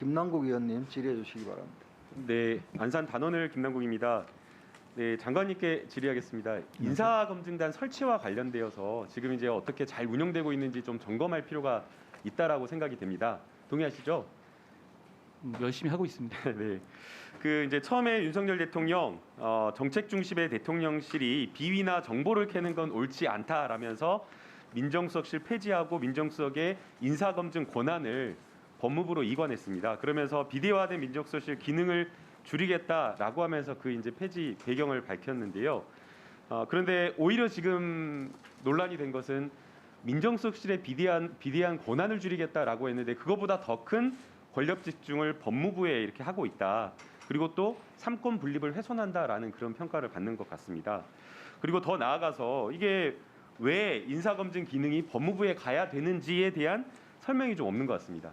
김남국 의원님 질의해 주시기 바랍니다. 네, 안산 단원을 김남국입니다. 네, 장관님께 질의하겠습니다. 인사검증단 설치와 관련되어서 지금 이제 어떻게 잘 운영되고 있는지 좀 점검할 필요가 있다라고 생각이 됩니다. 동의하시죠? 열심히 하고 있습니다. 네. 그 이제 처음에 윤석열 대통령 정책 중심의 대통령실이 비위나 정보를 캐는 건 옳지 않다라면서 민정수석실 폐지하고 민정수석의 인사검증 권한을 법무부로 이관했습니다. 그러면서 비대화된 민정수석실 기능을 줄이겠다라고 하면서 그 이제 폐지 배경을 밝혔는데요. 그런데 오히려 지금 논란이 된 것은 민정수석실의 비대한 권한을 줄이겠다라고 했는데 그거보다 더 큰 권력 집중을 법무부에 이렇게 하고 있다. 그리고 또 삼권 분립을 훼손한다라는 그런 평가를 받는 것 같습니다. 그리고 더 나아가서 이게 왜 인사검증 기능이 법무부에 가야 되는지에 대한 설명이 좀 없는 것 같습니다.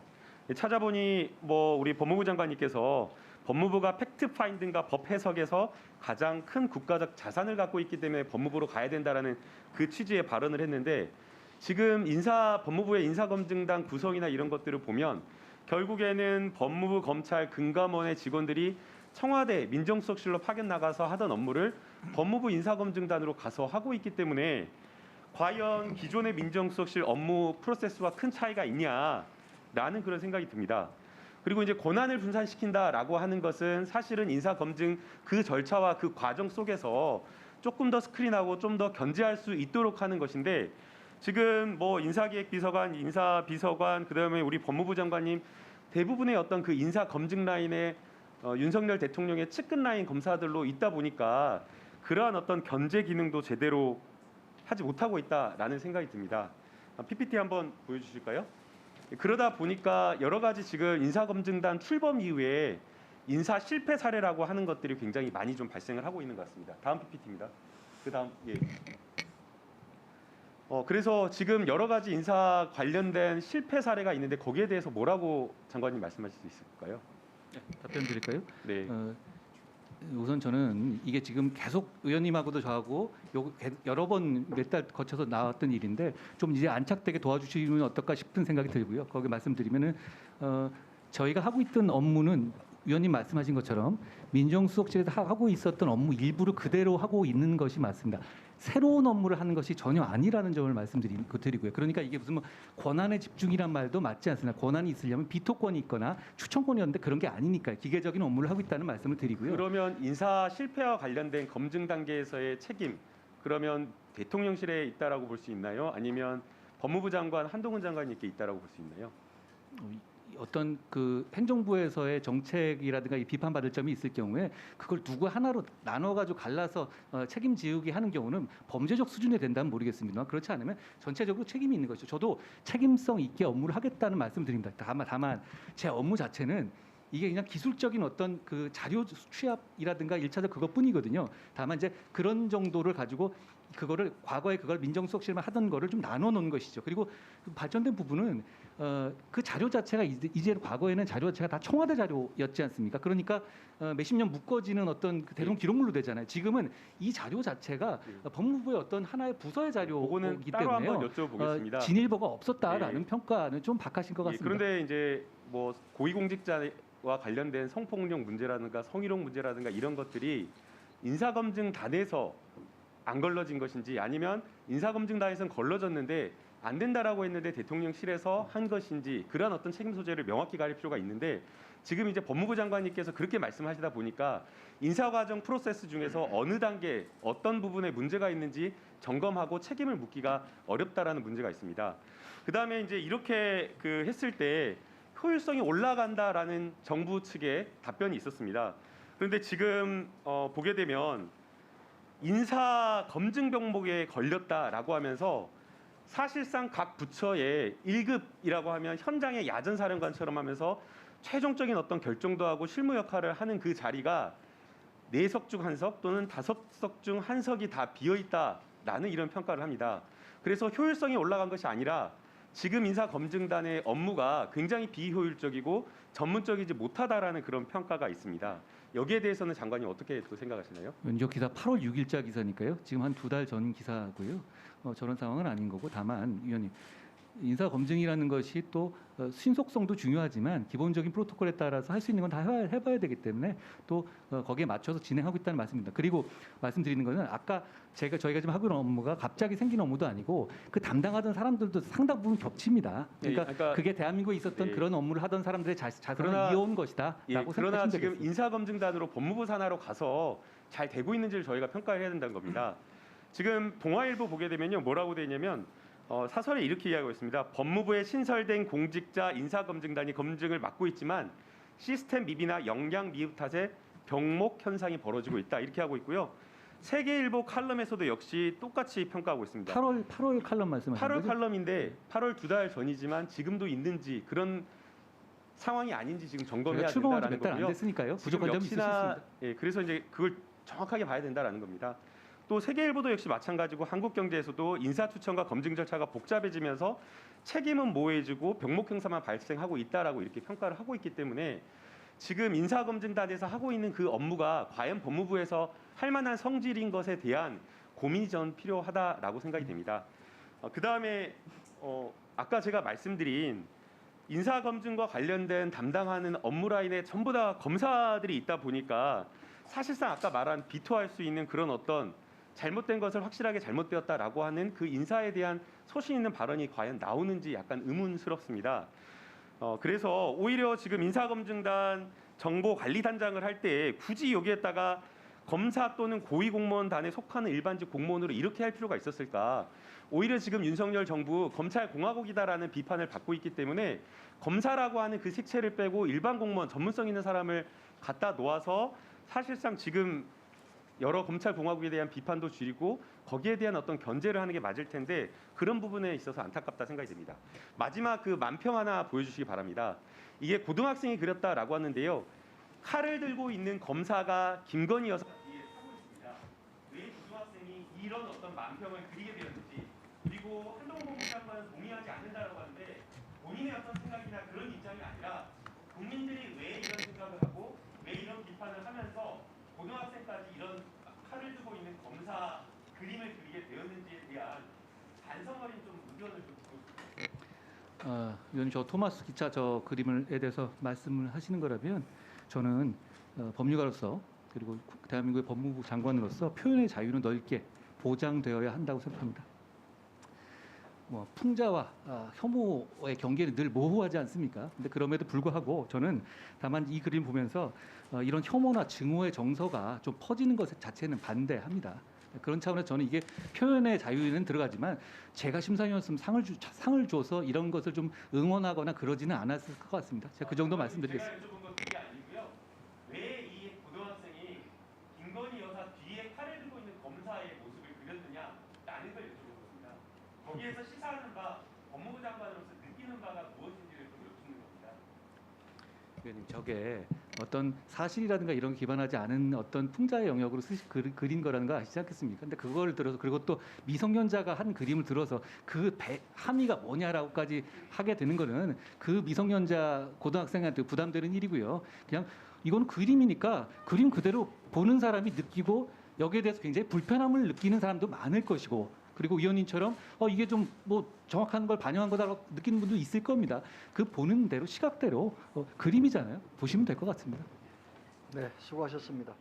찾아보니 우리 법무부 장관님께서 법무부가 팩트 파인딩과 법 해석에서 가장 큰 국가적 자산을 갖고 있기 때문에 법무부로 가야 된다라는 그 취지의 발언을 했는데 지금 법무부의 인사검증단 구성이나 이런 것들을 보면 결국에는 법무부, 검찰, 금감원의 직원들이 청와대 민정수석실로 파견 나가서 하던 업무를 법무부 인사검증단으로 가서 하고 있기 때문에 과연 기존의 민정수석실 업무 프로세스와 큰 차이가 있냐라는 그런 생각이 듭니다. 그리고 이제 권한을 분산시킨다라고 하는 것은 사실은 인사검증 그 절차와 그 과정 속에서 조금 더 스크린하고 좀 더 견제할 수 있도록 하는 것인데 지금 인사기획비서관, 인사비서관, 그다음에 우리 법무부 장관님 대부분의 어떤 그 인사검증 라인에 윤석열 대통령의 측근 라인 검사들로 있다 보니까 그러한 어떤 견제 기능도 제대로 하지 못하고 있다라는 생각이 듭니다. PPT 한번 보여주실까요? 그러다 보니까 여러 가지 지금 인사검증단 출범 이후에 인사 실패 사례라고 하는 것들이 굉장히 많이 좀 발생을 하고 있는 것 같습니다. 다음 PPT입니다. 그다음 그래서 지금 여러 가지 인사 관련된 실패 사례가 있는데 거기에 대해서 뭐라고 장관님 말씀하실 수 있을까요? 답변 드릴까요? 네. 우선 저는 이게 지금 계속 의원님하고도 저하고 여러 번 몇 달 거쳐서 나왔던 일인데 좀 이제 안착되게 도와주시면 어떨까 싶은 생각이 들고요. 거기 말씀드리면은 저희가 하고 있던 업무는 위원님 말씀하신 것처럼 민정수석실에서 하고 있었던 업무 일부를 그대로 하고 있는 것이 맞습니다. 새로운 업무를 하는 것이 전혀 아니라는 점을 말씀드리고요. 그러니까 이게 무슨 권한의 집중이란 말도 맞지 않습니다. 권한이 있으려면 비토권이 있거나 추천권이었는데 그런 게 아니니까요. 기계적인 업무를 하고 있다는 말씀을 드리고요. 그러면 인사 실패와 관련된 검증 단계에서의 책임 그러면 대통령실에 있다라고 볼 수 있나요? 아니면 법무부 장관 한동훈 장관님께 있다라고 볼 수 있나요? 어떤 그 행정부에서의 정책이라든가 비판받을 점이 있을 경우에 그걸 누구 하나로 나눠가지고 갈라서 책임지우기 하는 경우는 범죄적 수준이 된다면 모르겠습니다만 그렇지 않으면 전체적으로 책임이 있는 것이죠. 저도 책임성 있게 업무를 하겠다는 말씀드립니다. 다만 제 업무 자체는 이게 그냥 기술적인 어떤 그 자료 취합이라든가 1차적 그것뿐이거든요. 다만 이제 그런 정도를 가지고 그거를 과거에 그걸 민정수석실만 하던 거를 좀 나눠 놓은 것이죠. 그리고 발전된 부분은 그 자료 자체가 이제 과거에는 자료 자체가 다 청와대 자료였지 않습니까? 그러니까 몇십 년 묶어지는 어떤 그 대동 기록물로 되잖아요. 지금은 이 자료 자체가 법무부의 어떤 하나의 부서의 자료이기 따로 때문에요. 한번 여쭤보겠습니다. 진일보가 없었다라는 평가는 좀 박하신 것 같습니다. 그런데 이제 고위공직자와 관련된 성폭력 문제라든가 성희롱 문제라든가 이런 것들이 인사검증단에서 안 걸러진 것인지 아니면 인사검증단에서는 걸러졌는데 안 된다라고 했는데 대통령실에서 한 것인지 그런 어떤 책임 소재를 명확히 가릴 필요가 있는데 지금 이제 법무부 장관님께서 그렇게 말씀하시다 보니까 인사과정 프로세스 중에서 어느 단계 어떤 부분에 문제가 있는지 점검하고 책임을 묻기가 어렵다라는 문제가 있습니다. 그다음에 이제 이렇게 했을 때 효율성이 올라간다라는 정부 측의 답변이 있었습니다. 그런데 지금 보게 되면 인사 검증 병목에 걸렸다라고 하면서 사실상 각 부처의 1급이라고 하면 현장의 야전사령관처럼 하면서 최종적인 어떤 결정도 하고 실무 역할을 하는 그 자리가 4석 중 1석 또는 5석 중 1석이 다 비어있다라는 이런 평가를 합니다. 그래서 효율성이 올라간 것이 아니라 지금 인사검증단의 업무가 굉장히 비효율적이고 전문적이지 못하다라는 그런 평가가 있습니다. 여기에 대해서는 장관님 어떻게 또 생각하시나요? 면접 기사 8월 6일자 기사니까요. 지금 한 2달 전 기사고요. 저런 상황은 아닌 거고 다만 위원님 인사 검증이라는 것이 또 신속성도 중요하지만 기본적인 프로토콜에 따라서 할 수 있는 건 다 해봐야 되기 때문에 또 거기에 맞춰서 진행하고 있다는 말씀입니다. 그리고 말씀드리는 것은 아까 저희가 지금 하고 있는 업무가 갑자기 생긴 업무도 아니고 그 담당하던 사람들도 상당 부분 겹칩니다. 그러니까 그게 대한민국에 있었던 그런 업무를 하던 사람들의 자산을 이어온 것이다라고 그러나 생각하시면 지금 되겠습니다. 인사검증단으로 법무부 산하로 가서 잘 되고 있는지를 저희가 평가를 해야 된다는 겁니다. 지금 동아일보 보게 되면요, 뭐라고 돼 있냐면 사설에 이렇게 이야기하고 있습니다. 법무부에 신설된 공직자 인사검증단이 검증을 맡고 있지만 시스템 미비나 역량 미흡 탓에 병목 현상이 벌어지고 있다, 이렇게 하고 있고요. 세계일보 칼럼에서도 역시 똑같이 평가하고 있습니다. 8월 칼럼 말씀하시는 8월 거죠? 칼럼인데 8월 2달 전이지만 지금도 있는지 그런 상황이 아닌지 지금 점검해야 출범한 지 된다라는 몇 달 안 거고요. 됐으니까요. 지금 부족한 점이 있을 수 있습니다. 그래서 이제 그걸 정확하게 봐야 된다라는 겁니다. 또 세계일보도 역시 마찬가지고 한국경제에서도 인사추천과 검증 절차가 복잡해지면서 책임은 모호해지고 병목 형사만 발생하고 있다라고 이렇게 평가를 하고 있기 때문에 지금 인사검증단에서 하고 있는 그 업무가 과연 법무부에서 할 만한 성질인 것에 대한 고민이 전 필요하다라고 생각이 됩니다. 그 다음에 아까 제가 말씀드린 인사검증과 관련된 담당하는 업무 라인에 전부 다 검사들이 있다 보니까 사실상 아까 말한 비토할 수 있는 그런 어떤 잘못된 것을 확실하게 잘못되었다라고 하는 그 인사에 대한 소신 있는 발언이 과연 나오는지 약간 의문스럽습니다. 그래서 오히려 지금 인사검증단 정보관리단장을 할 때 굳이 여기에다가 검사 또는 고위공무원단에 속하는 일반직 공무원으로 이렇게 할 필요가 있었을까? 오히려 지금 윤석열 정부 검찰공화국이다라는 비판을 받고 있기 때문에 검사라고 하는 그 색채를 빼고 일반 공무원 전문성 있는 사람을 갖다 놓아서 사실상 지금 여러 검찰공화국에 대한 비판도 줄이고 거기에 대한 어떤 견제를 하는 게 맞을 텐데 그런 부분에 있어서 안타깝다 생각이 듭니다. 마지막 그 만평 하나 보여주시기 바랍니다. 이게 고등학생이 그렸다라고 하는데요. 칼을 들고 있는 검사가 김건희 여사 뒤에 서고 있습니다. 왜 고등학생이 이런 어떤 만평을 그리게 되었는지, 그리고 한동훈 장관은 동의하지 않는다라고 하는데 본인의 어떤 생각이나 그런 입장이 아니라 국민들이 왜 이런 생각을 하고 왜 이런 비판을 하면서 고등학생까지 이런 칼을 들고 있는 검사 그림을 그리게 되었는지에 대한 반성 어린 좀 의견을 좀 듣고 싶습니다. 위원님, 저 토마스 기차 저 그림에 대해서 말씀을 하시는 거라면 저는 법률가로서 그리고 대한민국의 법무부 장관으로서 표현의 자유는 넓게 보장되어야 한다고 생각합니다. 풍자와 혐오의 경계는 늘 모호하지 않습니까? 근데 그럼에도 불구하고 저는 다만 이 그림 보면서 이런 혐오나 증오의 정서가 좀 퍼지는 것 자체는 반대합니다. 그런 차원에서 저는 이게 표현의 자유에는 들어가지만 제가 심사위원으로서 상을 줘서 이런 것을 좀 응원하거나 그러지는 않았을 것 같습니다. 제가 그 정도 말씀드리겠습니다. 제가 여쭤본 건 그게 아니고요. 왜 이 고등학생이 김건희 여사 뒤에 칼을 들고 있는 검사의 모습을 그렸느냐라는 걸 여쭤본 겁니다. 거기에서 시사하는 바, 법무부 장관으로서 느끼는 바가 무엇인지를 좀 여쭙는 겁니다. 위원님, 저게 어떤 사실이라든가 이런 거 기반하지 않은 어떤 풍자의 영역으로 그린 거라는 거 아시지 않겠습니까? 근데 그걸 들어서 그리고 또 미성년자가 한 그림을 들어서 그 함의가 뭐냐라고까지 하게 되는 거는 그 미성년자 고등학생한테 부담되는 일이고요. 그냥 이건 그림이니까 그림 그대로 보는 사람이 느끼고 여기에 대해서 굉장히 불편함을 느끼는 사람도 많을 것이고, 그리고 위원님처럼 이게 좀 정확한 걸 반영한 거다라고 느끼는 분도 있을 겁니다. 그 보는 대로 시각대로 그림이잖아요. 보시면 될 것 같습니다. 네, 수고하셨습니다.